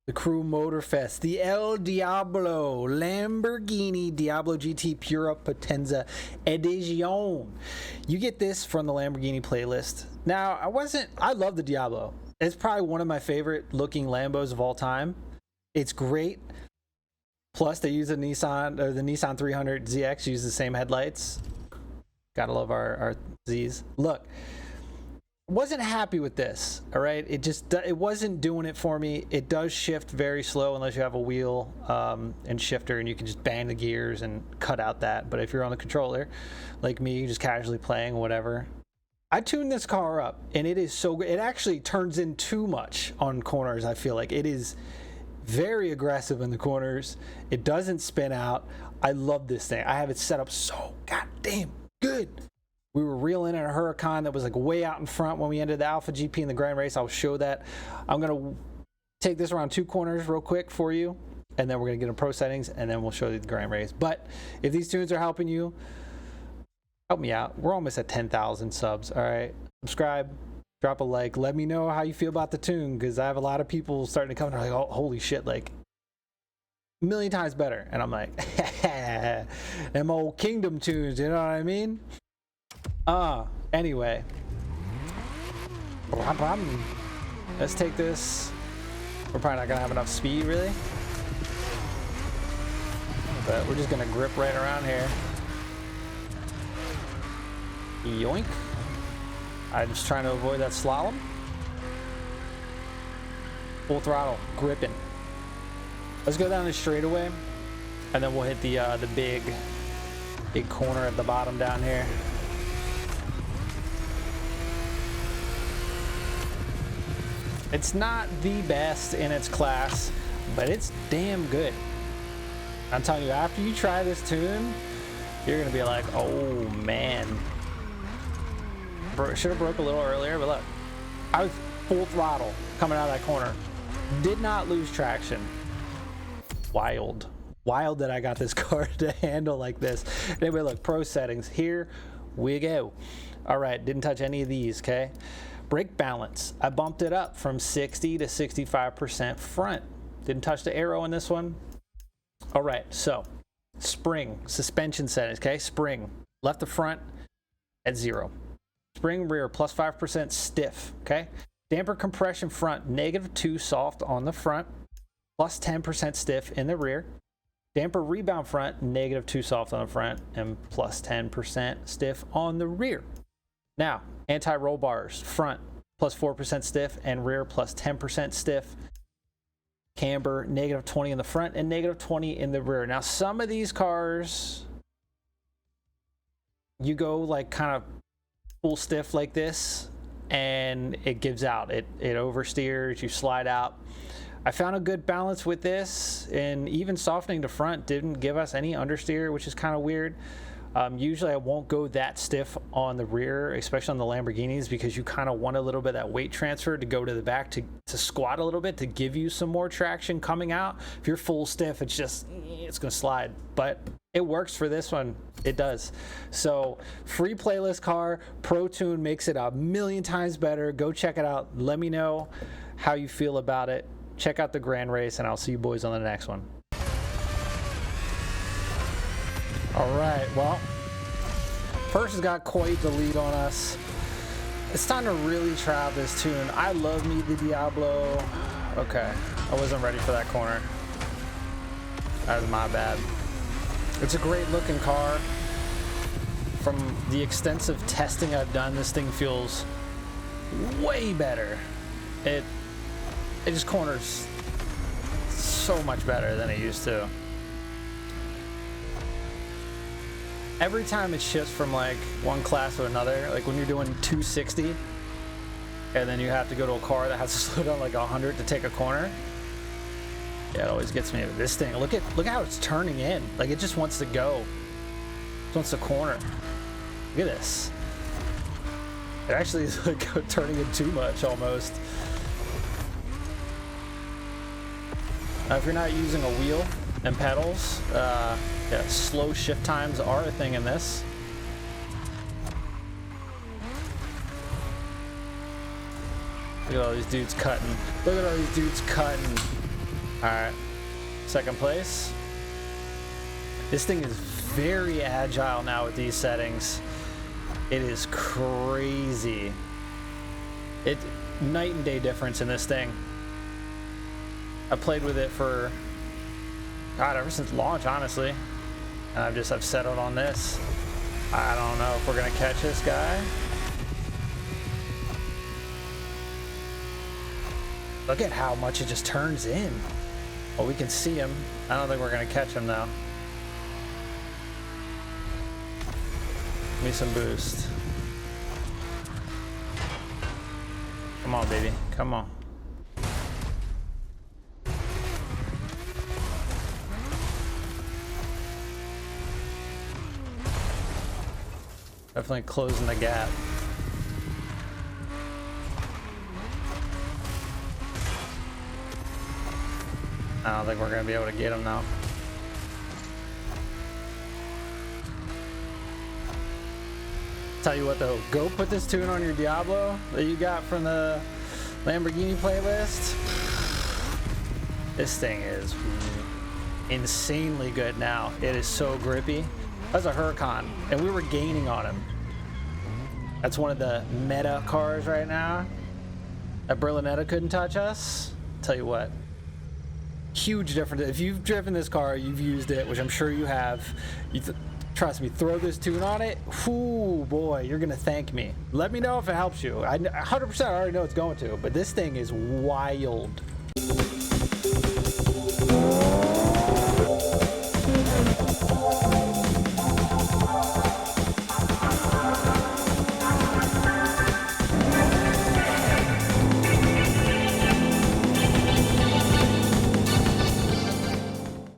The Crew Motorfest, the El Diablo, Lamborghini Diablo GT Pura Potenza Edizione. You get this from the Lamborghini playlist. Now, I love the Diablo. It's probably one of my favorite looking Lambos of all time. It's great. Plus, they use the Nissan 300 ZX, use the same headlights. Gotta love our Zs. Look. Wasn't happy with this, all right? It wasn't doing it for me. It does shift very slow unless you have a wheel and shifter, and you can just bang the gears and cut out that. But if you're on the controller, like me, just casually playing, whatever. I tuned this car up, and it is so great. It actually turns in too much on corners, I feel like. It is very aggressive in the corners. It doesn't spin out. I love this thing. I have it set up so goddamn good. We were reeling in a Huracan that was like way out in front when we ended the Alpha GP in the Grand Race. I'll show that. I'm going to take this around 2 corners real quick for you, and then we're going to get in pro settings, and then we'll show you the Grand Race. But if these tunes are helping you, help me out. We're almost at 10,000 subs, all right? Subscribe, drop a like. Let me know how you feel about the tune, because I have a lot of people starting to come and they're like, oh, holy shit, like, a million times better. And I'm like, them old Kingdom tunes, you know what I mean? Anyway, let's take this. We're probably not gonna have enough speed, really, but we're just gonna grip right around here. Yoink. I'm just trying to avoid that slalom. Full throttle, gripping. Let's go down the straightaway, and then we'll hit the big corner at the bottom down here. It's not the best in its class, but it's damn good. I'm telling you, after you try this tune, you're gonna be like, oh man. Should have broke a little earlier, but look, I was full throttle coming out of that corner. Did not lose traction. Wild that I got this car to handle like this. Anyway, look, pro settings, here we go. All right, didn't touch any of these, okay? Brake balance, I bumped it up from 60 to 65% front. Didn't touch the arrow in this one. All right, so spring, suspension settings, okay? Spring, left to front at 0. Spring rear, plus 5% stiff, okay? Damper compression front, -2 soft on the front, plus 10% stiff in the rear. Damper rebound front, -2 soft on the front, and plus 10% stiff on the rear. Now, anti-roll bars, front, plus 4% stiff, and rear, plus 10% stiff. Camber, -20 in the front, and -20 in the rear. Now, some of these cars, you go like kind of full stiff like this, and it gives out. It oversteers, you slide out. I found a good balance with this, and even softening the front didn't give us any understeer, which is kind of weird. Usually I won't go that stiff on the rear, especially on the Lamborghinis, because you kind of want a little bit of that weight transfer to go to the back to squat a little bit to give you some more traction coming out. If you're full stiff, it's going to slide. But it works for this one. It does. So free playlist car, Pro Tune makes it a million times better. Go check it out. Let me know how you feel about it. Check out the Grand Race, and I'll see you boys on the next one. All right, well, First has got quite the lead on us. It's time to really try out this tune. I love me the Diablo. Okay, I wasn't ready for that corner. That was my bad. It's a great looking car. From the extensive testing I've done, this thing feels way better. It just corners so much better than it used to. Every time it shifts from like one class to another, like when you're doing 260 and then you have to go to a car that has to slow down like 100 to take a corner. Yeah, it always gets me. This thing, look how it's turning in. Like it just wants to go. It wants to corner. Look at this. It actually is like turning in too much almost. Now, if you're not using a wheel and pedals, yeah, slow shift times are a thing in this. Look at all these dudes cutting. Look at all these dudes cutting. All right, second place. This thing is very agile now with these settings. It is crazy. It night and day difference in this thing. I played with it for God ever since launch, honestly, and I've settled on this. I don't know if we're gonna catch this guy. Look at how much it just turns in. Well, we can see him. I don't think we're gonna catch him though. Give me some boost. Come on, baby. Come on. Definitely closing the gap. I don't think we're gonna be able to get him now. Tell you what though, go put this tune on your Diablo that you got from the Lamborghini playlist. This thing is insanely good now. It is so grippy. That's a Huracan, and we were gaining on him. That's one of the meta cars right now. That Berlinetta couldn't touch us. Tell you what, huge difference. If you've driven this car, you've used it, which I'm sure you have. Trust me, throw this tune on it. Ooh, boy, you're gonna thank me. Let me know if it helps you. I 100% already know it's going to, but this thing is wild.